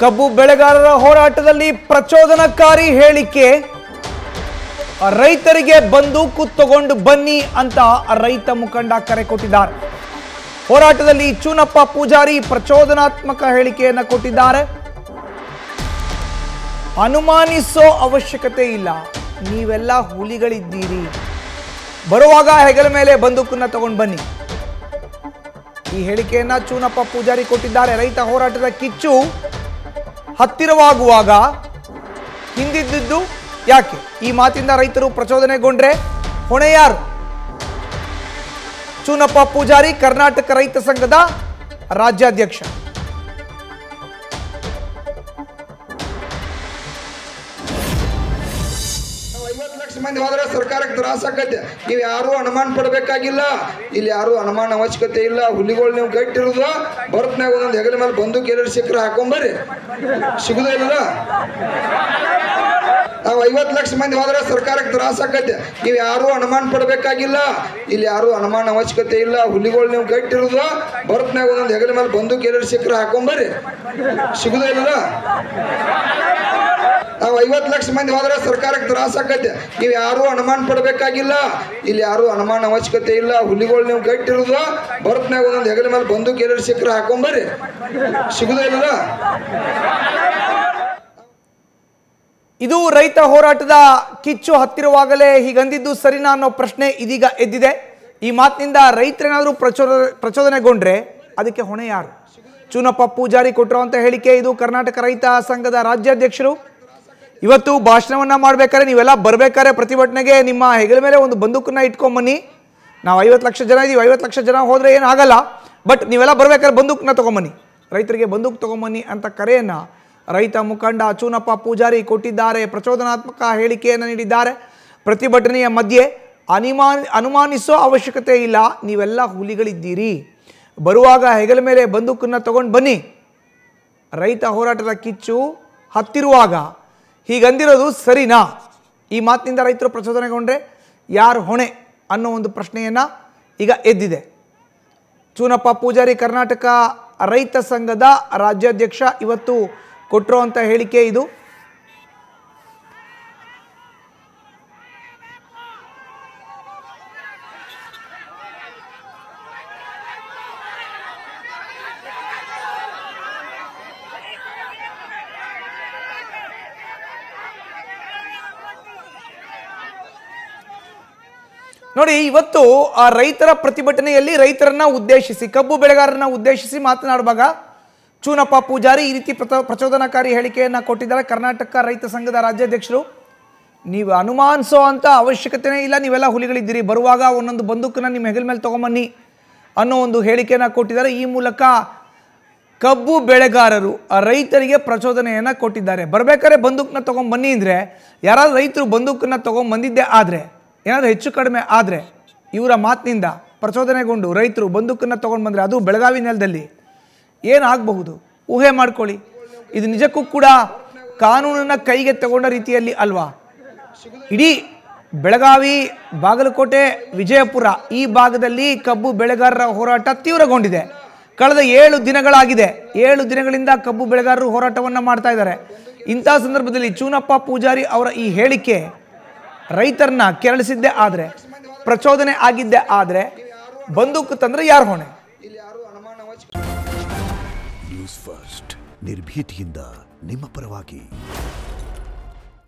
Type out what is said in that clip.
ಕಬ್ಬು ಬೆಳೆಗಾರರ ಹೋರಾಟದಲ್ಲಿ ಪ್ರಚೋದನಕಾರಿ ಹೇಳಿಕೆ, ರೈತರಿಗೆ ಬಂದೂಕು ತಗೊಂಡು ಬನ್ನಿ ಅಂತ ರೈತ ಮುಖಂಡ ಕರೆ ಕೊಟ್ಟಿದ್ದಾರೆ. ಹೋರಾಟದಲ್ಲಿ ಚೂನಪ್ಪ ಪೂಜಾರಿ ಪ್ರಚೋದನಾತ್ಮಕ ಹೇಳಿಕೆಯನ್ನು ಕೊಟ್ಟಿದ್ದಾರೆ. ಅನುಮಾನಿಸೋ ಅವಶ್ಯಕತೆ ಇಲ್ಲ, ನೀವೆಲ್ಲ ಹುಲಿಗಳಿದ್ದೀರಿ, ಬರುವಾಗ ಹೆಗಲ ಮೇಲೆ ಬಂದೂಕನ್ನ ತಗೊಂಡು ಬನ್ನಿ. ಈ ಹೇಳಿಕೆಯನ್ನ ಚೂನಪ್ಪ ಪೂಜಾರಿ ಕೊಟ್ಟಿದ್ದಾರೆ. ರೈತ ಹೋರಾಟದ ಕಿಚ್ಚು ಹತ್ತಿರವಾಗುವಾಗ ಹಿಂದಿದ್ದು ಯಾಕೆ? ಈ ಮಾತಿಂದ ರೈತರು ಪ್ರಚೋದನೆಗೊಂಡ್ರೆ ಹೊಣೆ ಯಾರು? ಚೂನಪ್ಪ ಪೂಜಾರಿ ಕರ್ನಾಟಕ ರೈತ ಸಂಘದ ರಾಜ್ಯಾಧ್ಯಕ್ಷ. ಮಂದಿ ಹೋದ್ರೆ ಸರ್ಕಾರಕ್ಕೆ ತ್ರಾಸ ಆಕೈತೆ. ನೀವು ಯಾರು ಅನುಮಾನ ಪಡಬೇಕಾಗಿಲ್ಲ, ಇಲ್ಲಿ ಯಾರು ಅನುಮಾನ ಅವಶ್ಯಕತೆ ಇಲ್ಲ. ಹುಲಿಗಳು ನೀವು ಗಟ್ಟಿರೋದು ಬರತ್ನಾಗ ಒಂದೊಂದು ಹೆಗಲ ಮೇಲೆ ಬಂದೂಕ್ ಎಲ್ಲರೂ ಸಿಕ್ಕರೆ ಹಾಕೊಂಬರ್ರಿ, ಸಿಗುದೇ ಇಲ್ಲ. ನಾವು 50 ಲಕ್ಷ ಮಂದಿ ಹೋದ್ರೆ ಸರ್ಕಾರಕ್ಕೆ ತ್ರಾಸ ಆಕೈತೆ. ನೀವು ಯಾರು ಅನುಮಾನ ಪಡಬೇಕಾಗಿಲ್ಲ, ಇಲ್ಲಿ ಯಾರು ಅನುಮಾನ ಅವಶ್ಯಕತೆ ಇಲ್ಲ. ಹುಲಿಗಳು ನೀವು ಗಟ್ಟಿರೋದು ಬರತ್ನಾಗ ಒಂದೊಂದು ಹೆಗಲ ಮೇಲೆ ಬಂದೂಕ್ ಎಲ್ಲರೂ ಸಿಕ್ಕರೆ ಹಾಕೊಂಬರ್ರಿ, ಸಿಗುದೇ ಇಲ್ಲ. ನಾವು 50 ಲಕ್ಷ ಮಂದಿ ಹೋದ್ರೆ ಸರ್ಕಾರಕ್ಕೆ ತ್ರಾಸ ಆಕೈತೆ. ನೀವು ಯಾರು ಅನುಮಾನ ಪಡಬೇಕಾಗಿಲ್ಲ, ಇಲ್ಲಿ ಯಾರು ಅನುಮಾನ ಅವಶ್ಯಕತೆ ಇಲ್ಲ. ಹುಲಿಗಳು ನೀವು ಗಟ್ಟಿರೋದು ಬರತ್ನಾಗ ಒಂದೊಂದು ಹೆಗಲ ಮೇಲೆ ಬಂದೂಕ್ ಎಲ್ಲರೂ ಸಿಕ್ಕರೆ ಹಾಕೊಂಬರ್ರಿ, ಸಿಗುದೇ ಇಲ್ಲ. ಇದು ರೈತ ಹೋರಾಟದ ಕಿಚ್ಚು ಹತ್ತಿರವಾಗಲೇ ಹೀಗಂದಿದ್ದು ಸರಿನಾ ಅನ್ನೋ ಪ್ರಶ್ನೆ ಇದೀಗ ಎದ್ದಿದೆ. ಈ ಮಾತಿನಿಂದ ರೈತರೇನಾದರೂ ಪ್ರಚೋದನೆಗೊಂಡ್ರೆ ಅದಕ್ಕೆ ಹೊಣೆ ಯಾರು? ಚೂನಪ್ಪ ಪೂಜಾರಿ ಕೊಟ್ಟಿರುವಂಥ ಹೇಳಿಕೆ ಇದು. ಕರ್ನಾಟಕ ರೈತ ಸಂಘದ ರಾಜ್ಯಾಧ್ಯಕ್ಷರು ಇವತ್ತು ಭಾಷಣವನ್ನ ಮಾಡ್ಬೇಕಾದ್ರೆ ನೀವೆಲ್ಲ ಬರ್ಬೇಕಾದ್ರೆ ಪ್ರತಿಭಟನೆಗೆ ನಿಮ್ಮ ಹೆಗಲ ಮೇಲೆ ಒಂದು ಬಂದೂಕನ್ನ ಇಟ್ಕೊಂಬನ್ನಿ. ನಾವು 50 ಲಕ್ಷ ಜನ ಇದೀವಿ, 50 ಲಕ್ಷ ಜನ ಹೋದ್ರೆ ಏನಾಗಲ್ಲ, ಬಟ್ ನೀವೆಲ್ಲ ಬರ್ಬೇಕಾದ್ರೆ ಬಂದೂಕನ್ನ ತಗೊಂಬನ್ನಿ, ರೈತರಿಗೆ ಬಂದೂಕ್ ತಗೊಂಬನ್ನಿ ಅಂತ ಕರೆಯನ್ನ ರೈತ ಮುಖಂಡ ಚೂನಪ್ಪ ಪೂಜಾರಿ ಕೊಟ್ಟಿದ್ದಾರೆ. ಪ್ರಚೋದನಾತ್ಮಕ ಹೇಳಿಕೆಯನ್ನು ನೀಡಿದ್ದಾರೆ. ಪ್ರತಿಭಟನೆಯ ಮಧ್ಯೆ ಅನುಮಾನಿಸೋ ಅವಶ್ಯಕತೆ ಇಲ್ಲ, ನೀವೆಲ್ಲ ಹುಲಿಗಳಿದ್ದೀರಿ, ಬರುವಾಗ ಹೆಗಲ ಮೇಲೆ ಬಂದೂಕನ್ನ ತಗೊಂಡು ಬನ್ನಿ. ರೈತ ಹೋರಾಟದ ಕಿಚ್ಚು ಹತ್ತಿರುವಾಗ ಹೀಗಂದಿರೋದು ಸರಿನಾ? ಈ ಮಾತಿನಿಂದ ರೈತರು ಪ್ರಚೋದನೆಗೊಂಡ್ರೆ ಯಾರು ಹೊಣೆ ಅನ್ನೋ ಒಂದು ಪ್ರಶ್ನೆಯನ್ನು ಈಗ ಎದ್ದಿದೆ. ಚೂನಪ್ಪ ಪೂಜಾರಿ ಕರ್ನಾಟಕ ರೈತ ಸಂಘದ ರಾಜ್ಯಾಧ್ಯಕ್ಷ ಇವತ್ತು ಕೊಟ್ಟಿರುವಂಥ ಹೇಳಿಕೆ ಇದು. ನೋಡಿ, ಇವತ್ತು ಆ ರೈತರ ಪ್ರತಿಭಟನೆಯಲ್ಲಿ ರೈತರನ್ನ ಉದ್ದೇಶಿಸಿ, ಕಬ್ಬು ಬೆಳೆಗಾರರನ್ನ ಉದ್ದೇಶಿಸಿ ಮಾತನಾಡುವಾಗ ಚೂನಪ್ಪ ಪೂಜಾರಿ ಈ ರೀತಿ ಪ್ರಚೋದನಕಾರಿ ಹೇಳಿಕೆಯನ್ನು ಕೊಟ್ಟಿದ್ದಾರೆ. ಕರ್ನಾಟಕ ರೈತ ಸಂಘದ ರಾಜ್ಯಾಧ್ಯಕ್ಷರು, ನೀವು ಅನುಮಾನಿಸೋ ಅಂಥ ಅವಶ್ಯಕತೆನೇ ಇಲ್ಲ, ನೀವೆಲ್ಲ ಹುಲಿಗಳಿದ್ದೀರಿ, ಬರುವಾಗ ಒಂದೊಂದು ಬಂದೂಕನ್ನ ನಿಮ್ಮ ಹೆಗಲ ಮೇಲೆ ತೊಗೊಂಬನ್ನಿ ಅನ್ನೋ ಒಂದು ಹೇಳಿಕೆಯನ್ನು ಕೊಟ್ಟಿದ್ದಾರೆ. ಈ ಮೂಲಕ ಕಬ್ಬು ಬೆಳೆಗಾರರು ರೈತರಿಗೆ ಪ್ರಚೋದನೆಯನ್ನು ಕೊಟ್ಟಿದ್ದಾರೆ. ಬರಬೇಕಾದ್ರೆ ಬಂದೂಕನ್ನ ತೊಗೊಂಬನ್ನಿ ಅಂದರೆ, ಯಾರಾದ್ರೂ ರೈತರು ಬಂದೂಕನ್ನ ತೊಗೊಂಬಂದಿದ್ದೇ ಆದರೆ, ಏನಾದರೂ ಹೆಚ್ಚು ಕಡಿಮೆ ಆದರೆ, ಇವರ ಮಾತಿನಿಂದ ಪ್ರಚೋದನೆಗೊಂಡು ರೈತರು ಬಂದೂಕನ್ನು ತೊಗೊಂಡು ಬಂದರೆ, ಅದು ಬೆಳಗಾವಿ ನೆಲದಲ್ಲಿ ಏನಾಗಬಹುದು ಊಹೆ ಮಾಡ್ಕೊಳ್ಳಿ. ಇದು ನಿಜಕ್ಕೂ ಕೂಡ ಕಾನೂನನ್ನು ಕೈಗೆ ತಗೊಂಡ ರೀತಿಯಲ್ಲಿ ಅಲ್ವಾ? ಇಡೀ ಬೆಳಗಾವಿ, ಬಾಗಲಕೋಟೆ, ವಿಜಯಪುರ ಈ ಭಾಗದಲ್ಲಿ ಕಬ್ಬು ಬೆಳೆಗಾರರ ಹೋರಾಟ ತೀವ್ರಗೊಂಡಿದೆ. ಕಳೆದ 7 ದಿನಗಳಾಗಿದೆ. 7 ದಿನಗಳಿಂದ ಕಬ್ಬು ಬೆಳೆಗಾರರು ಹೋರಾಟವನ್ನು ಮಾಡ್ತಾ ಇದ್ದಾರೆ. ಇಂಥ ಸಂದರ್ಭದಲ್ಲಿ ಚೂನಪ್ಪ ಪೂಜಾರಿ ಅವರ ಈ ಹೇಳಿಕೆ ರೈತರನ್ನ ಕೆರಳಿಸಿದ್ದೇ ಆದರೆ, ಪ್ರಚೋದನೆ ಆಗಿದ್ದೇ ಆದರೆ, ಬಂದೂಕು ತಂದ್ರೆ ಯಾರು ಹೊಣೆ? ನ್ಯೂಸ್ ಫಸ್ಟ್ ನಿರ್ಭೀತಿಯಿಂದ ನಿಮ್ಮ ಪರವಾಗಿ.